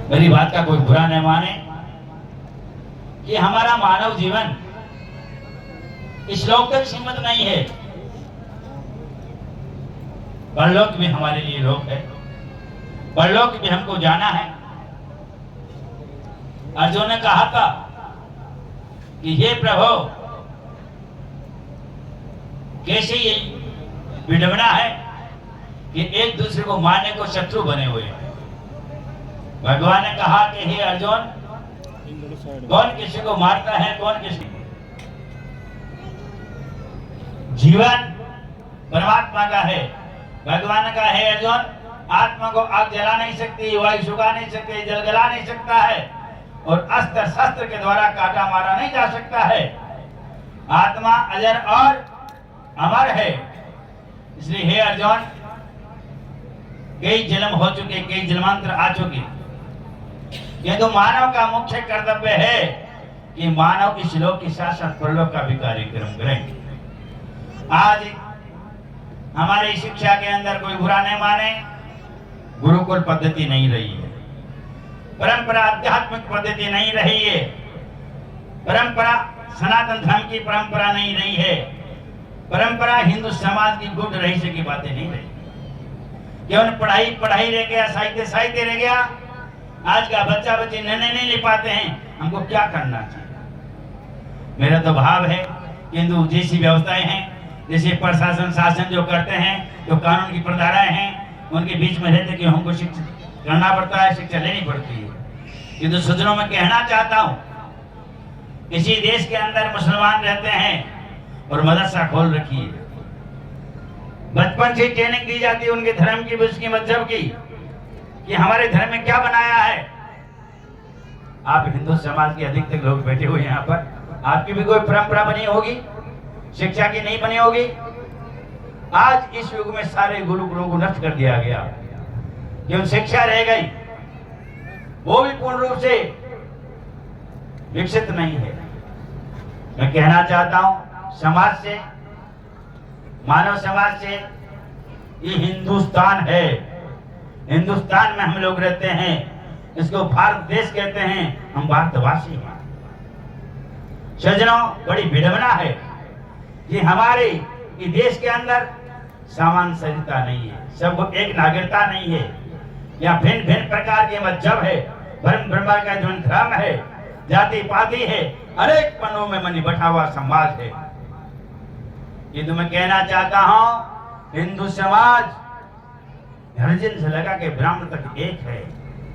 मेरी बात का कोई बुरा न माने कि हमारा मानव जीवन इस लोक तक सीमित नहीं है, परलोक भी हमारे लिए लोक है, परलोक भी हमको जाना है। अर्जुन ने कहा था कि हे प्रभु, कैसे ये विडंबना है कि एक दूसरे को मारने को शत्रु बने हुए हैं। भगवान ने कहा कि हे अर्जुन, कौन किसी को मारता है, कौन किसी जीवन परमात्मा का है। भगवान ने कहा हे अर्जुन, आत्मा को आग जला नहीं सकती, वायु सुखा नहीं सकती, जल गला नहीं सकता है और अस्त्र शस्त्र के द्वारा काटा मारा नहीं जा सकता है। आत्मा अजर और अमर है। इसलिए हे अर्जुन, कई जन्म हो चुके, कई जन्मांतर आ चुके, ये तो मानव का मुख्य कर्तव्य है कि मानव इस लोक के साथ साथ परलोक का भी कार्यक्रम करें। आज हमारी शिक्षा के अंदर कोई बुरा नहीं माने, गुरुकुल पद्धति नहीं रही है, परंपरा आध्यात्मिक पद्धति नहीं रही है, परंपरा सनातन धर्म की परंपरा नहीं रही है, परंपरा हिंदू समाज की गुड रही से की बातें नहीं रही। केवल पढ़ाई पढ़ाई रह गया, साहित्य साहित्य रह गया। आज का बच्चा बच्चे निर्णय नहीं ले पाते हैं हमको क्या करना चाहिए। मेरा तो भाव है हिंदू जैसी व्यवस्थाएं हैं, जैसे प्रशासन शासन जो करते हैं, जो कानून की प्रधाराएं हैं, उनके बीच में रहते कि हमको शिक्षा करना पड़ता है, शिक्षा लेनी पड़ती है। किंतु सज्जनों में कहना चाहता हूँ, किसी देश के अंदर मुसलमान रहते हैं और मदरसा खोल रखी है, बचपन से ट्रेनिंग दी जाती है उनके धर्म की, उसकी मजहब की, कि हमारे धर्म में क्या बनाया है। आप हिंदू समाज के अधिकतर लोग बैठे हुए यहाँ पर, आपकी भी कोई परंपरा बनी होगी, शिक्षा की नहीं बनी होगी। आज इस युग में सारे गुरुकुलों को नष्ट कर दिया गया, जो शिक्षा रह गई वो भी पूर्ण रूप से विकसित नहीं है। मैं कहना चाहता हूं समाज से, मानव समाज से, ये हिंदुस्तान है, हिंदुस्तान में हम लोग रहते हैं, इसको भारत देश कहते हैं, हम भारतवासी हैं। सज्जनों, बड़ी विडंबना है कि हमारे ये देश के अंदर समान सरिता नहीं है, सबको एक नागरिकता नहीं है, या भिन्न भिन्न प्रकार के मजहब है, धर्म ब्रह्मा का जो धर्म है, जाति पाति है, अनेक पन्नों में मनी बैठा हुआ समाज है। ये तो मैं कहना चाहता हूं, हिंदू समाज हरिजन से लगा के ब्राह्मण तक एक है,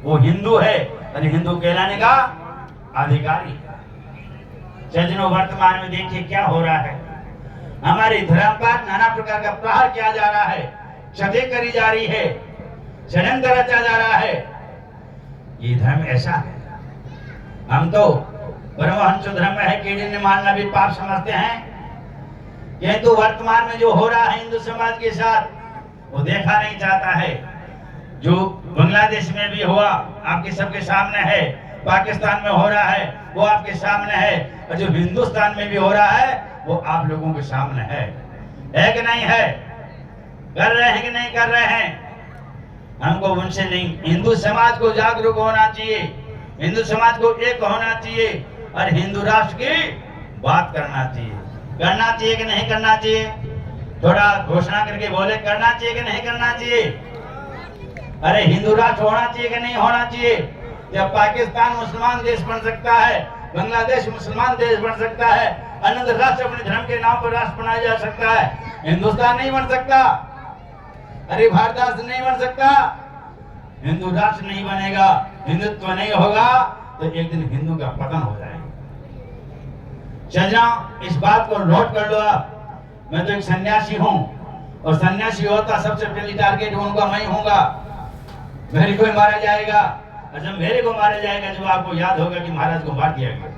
वो हिंदू है और हिंदू कहलाने का अधिकारी है। सज्जनों, वर्तमान में देखिए क्या हो रहा है, हमारे धर्म पर नाना प्रकार का प्रहार किया जा रहा है, क्षति करी जा रही है, षड्यंत्र रचा जा रहा है। ये धर्म ऐसा है, हम तो परमहंस धर्म है कि जिन्हें मानना भी पाप समझते हैं, किंतु वर्तमान में जो हो रहा है हिंदू समाज के साथ वो देखा नहीं जाता है। जो बांग्लादेश में भी हुआ आपके सबके सामने है, पाकिस्तान में हो रहा है वो आपके सामने है, और जो हिंदुस्तान में भी हो रहा है वो आप लोगों के सामने है कि नहीं है? कर रहे हैं कि नहीं कर रहे हैं? हमको उनसे नहीं, हिंदू समाज को जागरूक होना चाहिए, हिंदू समाज को एक होना चाहिए और हिंदू राष्ट्र की बात करना चाहिए। करना चाहिए कि नहीं करना चाहिए? थोड़ा घोषणा करके बोले, करना चाहिए कि नहीं करना चाहिए? अरे हिंदू राष्ट्र होना चाहिए कि नहीं होना चाहिए? जब पाकिस्तान मुसलमान देश बन सकता है, बांग्लादेश मुसलमान देश बन सकता है, अन्य राष्ट्र अपने धर्म के नाम पर राष्ट्र बनाया जा सकता है, हिंदुस्तान नहीं बन सकता? अरे भारत नहीं बन सकता? हिंदू राष्ट्र नहीं बनेगा, हिंदुत्व नहीं होगा तो एक दिन हिंदू का पतन हो जाएगा। सज्जनों, इस बात को नोट कर लो आप। मैं तो एक सन्यासी हूँ और सन्यासी होता सबसे पहली टारगेट उनका मैं होगा, मेरे को मारा जाएगा। और जब मेरे को मारा जाएगा जो आपको याद होगा कि महाराज को मार दिया गया।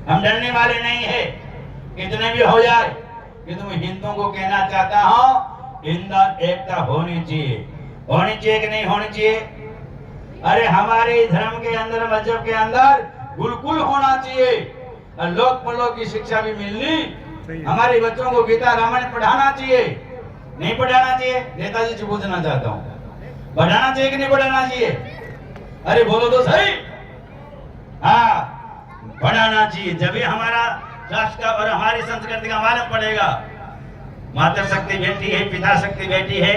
हम डरने वाले नहीं है, कितने भी हो जाए। कि तुम हिंदुओं को कहना चाहता हूँ, हिंदू एकता होनी चाहिए, होनी चाहिए कि नहीं होनी चाहिए? अरे हमारे धर्म के अंदर, मजहब के अंदर गुरुकुल होना चाहिए और लोक परलोक की शिक्षा भी मिलनी। हमारे बच्चों को गीता रामायण पढ़ाना चाहिए, नहीं पढ़ाना चाहिए? नेताजी से पूछना चाहता हूँ, पढ़ाना चाहिए कि नहीं पढ़ाना चाहिए? अरे बोलो तो सही। हाँ, बढ़ाना चाहिए, जब भी हमारा राष्ट्र का और हमारी संस्कृति का मालूम पड़ेगा। माता शक्ति बेटी है, पिता शक्ति बेटी है।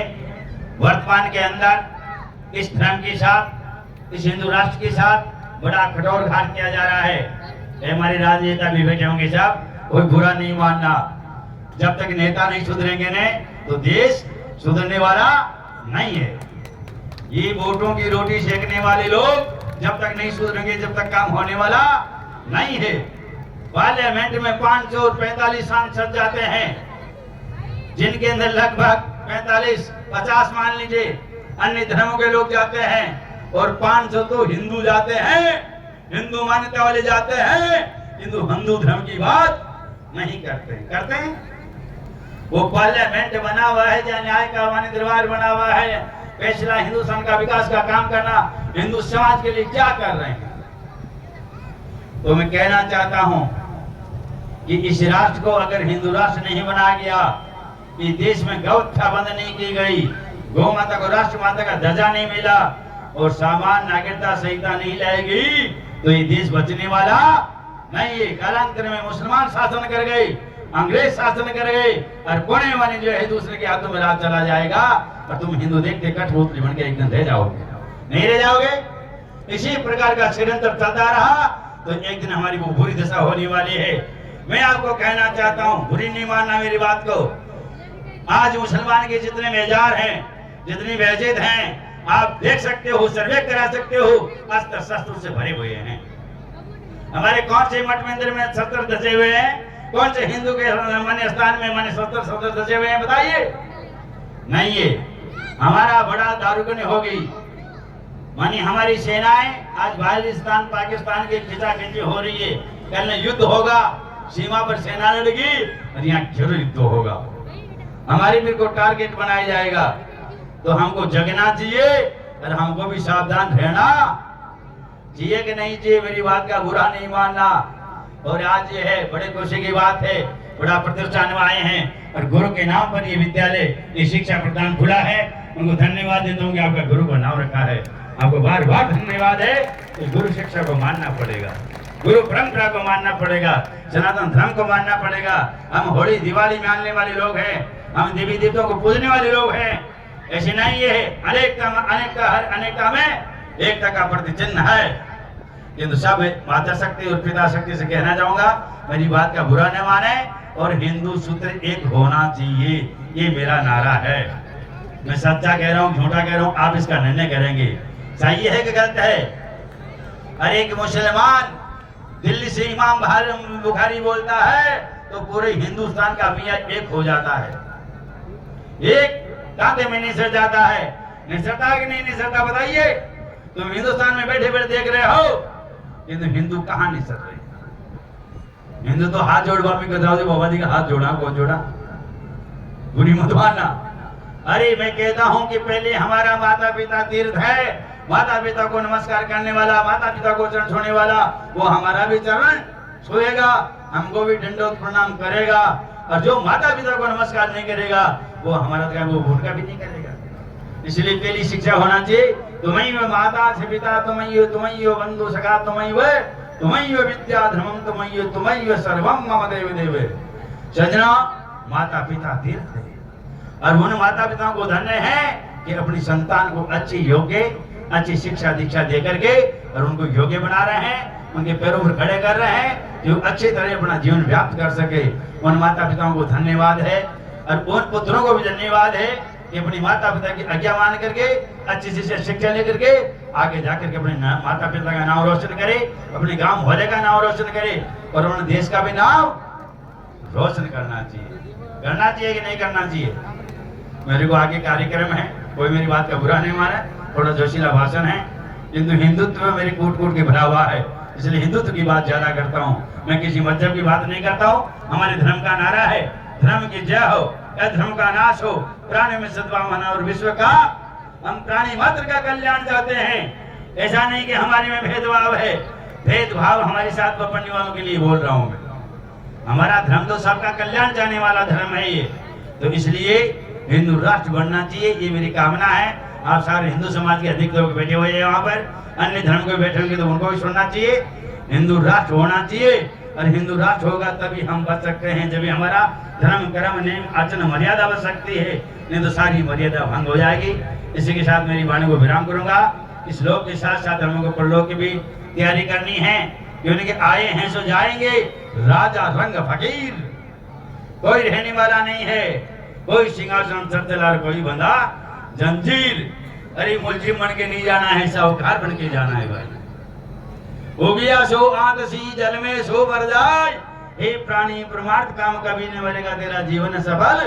वर्तमान के अंदर इस धर्म के साथ, इस हिंदू राष्ट्र के साथ बड़ा कठोर घात किया जा रहा है। हमारे राजनेता भी बैठे होंगे साहब, कोई बुरा नहीं मानना। जब तक नेता नहीं सुधरेंगे ने तो देश सुधरने वाला नहीं है। ये वोटों की रोटी सेकने वाले लोग जब तक नहीं सुधरेंगे, जब तक काम होने वाला नहीं है। पार्लियामेंट में 545 सांसद जाते हैं, जिनके अंदर लगभग 45-50 मान लीजिए अन्य धर्मों के लोग जाते हैं, और 500 तो हिंदू जाते हैं, हिंदू मान्यता वाले जाते हैं, किंतु हिंदू धर्म की बात नहीं करते हैं। वो पार्लियामेंट बना हुआ है या न्याय का वाणी दरबार बना हुआ है, फैसला हिंदुस्तान का विकास का काम करना, हिंदू समाज के लिए क्या कर रहे हैं। तो मैं कहना चाहता हूं कि इस राष्ट्र को अगर हिंदू राष्ट्र नहीं बनाया गया, इस देश में गौहत्या बंद नहीं की गई, गौ माता को राष्ट्र माता का दर्जा नहीं मिला, और सामान्य नागरिकता संहिता नहीं लाएगी, तो ये देश बचने वाला नहीं है। कालांतर में मुसलमान शासन कर गए, अंग्रेज शासन कर गए, और कोने वाले जो है दूसरे के हाथों में राज चला जाएगा, और तुम हिंदू देखते कठपुतली बन के एक दिन रह जाओगे, नहीं रह जाओगे। इसी प्रकार का षड्यंत्र चलता रहा तो एक दिन हमारी वो बुरी दशा होने वाली है। मैं आपको कहना चाहता हूँ, बुरी नहीं मानना मेरी बात को। आज मुसलमान के जितने मेजार हैं, जितनी वहजियत हैं, आप देख सकते हो, सर्वे करा सकते हो, अस्त्र शस्त्र से भरे हुए हैं। हमारे कौन से मठ मंदिर में शस्त्र धसे हुए हैं? कौन से हिंदू के मान्य स्थान में मान्य शस्त्र धसे हुए हैं? बताइए। नहीं है। हमारा बड़ा दारुगुनी हो गई। मानी हमारी सेनाएं आज पाकिस्तान की खिंचाखिंची हो रही है। कल युद्ध होगा, सीमा पर सेना लड़ेगी और यहाँ जरूर युद्ध होगा। हमारी भी को टारगेट बनाया जाएगा। तो हमको जगना चाहिए और हमको भी सावधान रहना चाहिए कि नहीं चाहिए। मेरी बात का बुरा नहीं मानना। और आज ये है बड़े खुशी की बात है, बड़ा प्रतिष्ठान में आए हैं और गुरु के नाम पर ये विद्यालय, ये शिक्षा प्रदान खुला है। उनको धन्यवाद देता हूँ कि आपका गुरु का नाम रखा है। आपको बार बार धन्यवाद है। कि गुरु शिक्षा को मानना पड़ेगा, गुरु परंपरा को मानना पड़ेगा, सनातन धर्म को मानना पड़ेगा। हम होली दिवाली मानने वाले लोग हैं, हम देवी देवताओं को पूजने वाले लोग हैं। ऐसे नहीं है। अनेकता में एकता का प्रतिचिन्ह है। किंतु सब माता शक्ति और पिता शक्ति से कहना चाहूंगा, मेरी बात का बुरा न माने और हिंदू सूत्र एक होना चाहिए, ये मेरा नारा है। मैं सच्चा कह रहा हूँ, झूठा कह रहा हूँ, आप इसका निर्णय करेंगे, सही है कि गलत है। हर एक मुसलमान दिल्ली से इमाम बुखारी बोलता है तो पूरे हिंदुस्तान का मियां एक हो जाता है, एक ताते में निसर जाता है। निसरता कि नहीं निसरता बताइए। तुम हिंदुस्तान में बैठे बैठे देख रहे हो, किंतु हिंदू कहाँ निसर रहे। हिंदू तो हाथ जोड़ बापी को जाओ, बाबा जी का हाथ जोड़ा, कौन जोड़ा? बुरी मत मानना। अरे मैं कहता हूं कि पहले हमारा माता पिता तीर्थ है। माता पिता को नमस्कार करने वाला, माता पिता को चरण छूने वाला, वो हमारा भी चरण छुएगा, हमको भी दंडवत प्रणाम करेगा। और जो माता पिता को नमस्कार नहीं करेगा वो हमारा वो भूल का भी नहीं करेगा। इसलिए पहली शिक्षा होना चाहिए, तुम्हें माता से पिता, तुम्हें बंधु सखा, तुम्हें विद्या धर्मम, तुम्हें सर्वम मम देव देव। सजना, माता पिता तीर्थ है और उन माता पिताओं को धन्य है कि अपनी संतान को अच्छी शिक्षा दीक्षा दे करके और उनको योग्य बना रहे हैं, उनके पैरों पर खड़े कर रहे हैं, जो अच्छी तरह अपना जीवन व्याप्त कर सके। उन माता पिताओं को धन्यवाद है और उन पुत्रों को भी धन्यवाद है कि अपनी माता पिता की आज्ञा मान करके अच्छी से शिक्षा लेकर के आगे जाकर के अपने माता पिता का नाम रोशन करे, अपने गांव भोले का नाम रोशन करे और अपने देश का भी नाम रोशन करना चाहिए कि नहीं करना चाहिए। मेरे को आगे कार्यक्रम है, कोई मेरी बात का बुरा नहीं माने, थोड़ा जोशीला भाषण है, किंतु हिंदुत्व में मेरी कूट के भरा हुआ है, इसलिए हिंदुत्व की बात ज्यादा करता हूँ। मैं किसी मजहब की बात नहीं करता हूँ। हमारे धर्म का नारा है, धर्म की जय हो, धर्म का नाश हो, प्राणी में सद्भावना और विश्व का, हम प्राणी मात्र का कल्याण चाहते हैं। ऐसा नहीं कि हमारे में भेदभाव है, भेदभाव हमारे साथ बपड़ने वालों के लिए बोल रहा हूँ मैं। हमारा धर्म तो सबका कल्याण चाहने वाला धर्म है ये, तो इसलिए हिंदू राष्ट्र बनना चाहिए, ये मेरी कामना है। आप सारे हिंदू समाज के अधिक लोग बैठे हुए हैं वहाँ पर, अन्य धर्म के बैठे होंगे तो उनको भी सुनना चाहिए। हिंदू राष्ट्र होना चाहिए, और हिंदू राष्ट्र होगा तभी हम बच सकते हैं, जब हमारा धर्म कर्म नेम आचरण मर्यादा बच सकती है, नहीं तो सारी मर्यादा भंग हो जाएगी। इसी के साथ मेरी वाणी को विराम करूंगा। इस श्लोक के साथ साथ हम लोगों को परलोक की भी तैयारी करनी है, क्योंकि आए हैं सो जाएंगे, राजा रंग फकीर, कोई रहने वाला नहीं है, कोई सिंहासन सरदलार, कोई बंदा जंजीर। अरे मुलजिम बन के नहीं जाना है, साहूकार बन के जाना है भाई। हो गया सो आतसी जल में सो भर जाए, हे प्राणी परमार्थ काम कभी नहीं मरेगा तेरा जीवन सफल।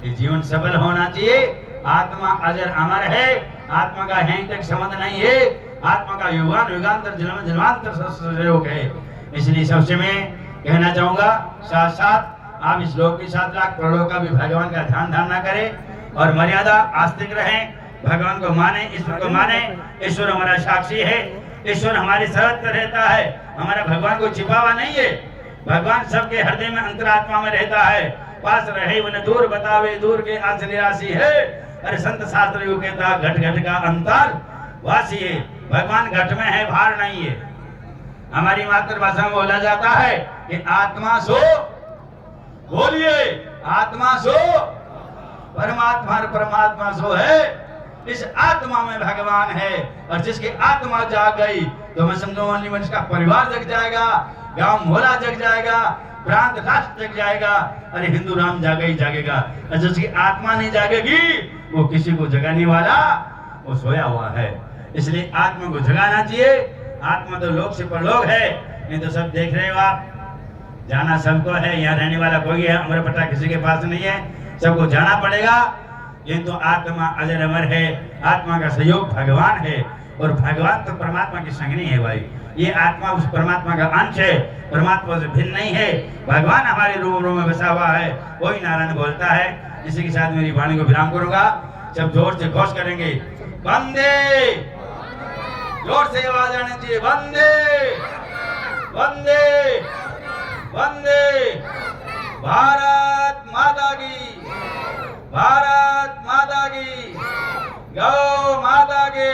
ये जीवन सफल होना चाहिए। आत्मा अजर अमर है, आत्मा का हैं तक संबंध नहीं है, आत्मा का युगान युगांतर जन्म जन्मांतर सहयोग है। इसलिए सबसे मैं कहना चाहूंगा, साथ साथ आप इस लोक के 7 लाख करोड़ों का भी भगवान का ध्यान धारणा करें और मर्यादा आस्तिक रहें, भगवान को माने, ईश्वर को माने। ईश्वर हमारा साक्षी है, ईश्वर हमारे सर्वत्र रहता है, हमारा भगवान को छिपा हुआ नहीं है। भगवान सबके हृदय में अंतरात्मा में रहता है, पास रहे वन दूर बतावे दूर के आस निराशी है। अरे संत शास्त्र यू कहता घट घट का अंतर वासी है, भगवान घट में है, बाहर नहीं है। हमारी मातृभाषा में बोला जाता है कि आत्मा सो, बोलिए आत्मा सो परमात्मा, परमात्मा सो है। इस आत्मा में भगवान है, और जिसकी आत्मा जाग गई तो मैं समझो मनुष्य का परिवार जग जाएगा, गांव मोहल्ला जग जाएगा, प्रांत राष्ट्र जग जाएगा। अरे हिंदू राम जागे ही जागेगा, और जिसकी आत्मा नहीं जागेगी वो किसी को जगाने वाला वो सोया हुआ है। इसलिए आत्मा को जगाना चाहिए। आत्मा तो लोक से परलोक है, नहीं तो सब देख रहे हो आप, जाना सबको है, यहाँ रहने वाला कोई है, अमर पट्टा किसी के पास नहीं है, सबको जाना पड़ेगा। ये तो आत्मा अजर अमर है, आत्मा का सहयोग भगवान है, और भगवान तो परमात्मा की संगनी है भाई। ये आत्मा उस परमात्मा का अंश है, परमात्मा से भिन्न नहीं है। भगवान हमारे रूम रूम में बसा हुआ है, वही नारायण बोलता है। इसी के साथ मेरी वाणी को विराम करूंगा। सब जोर से घोष करेंगे, वंदे, जोर से आवाज आनी चाहिए, वंदे वंदे वंदे, भारत माता की, भारत माता की, गौ माता के,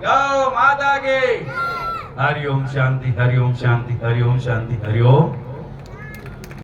गौ माता के। हरि ओम शांति, हरि ओम शांति, हरि ओम शांति, हरि ओम।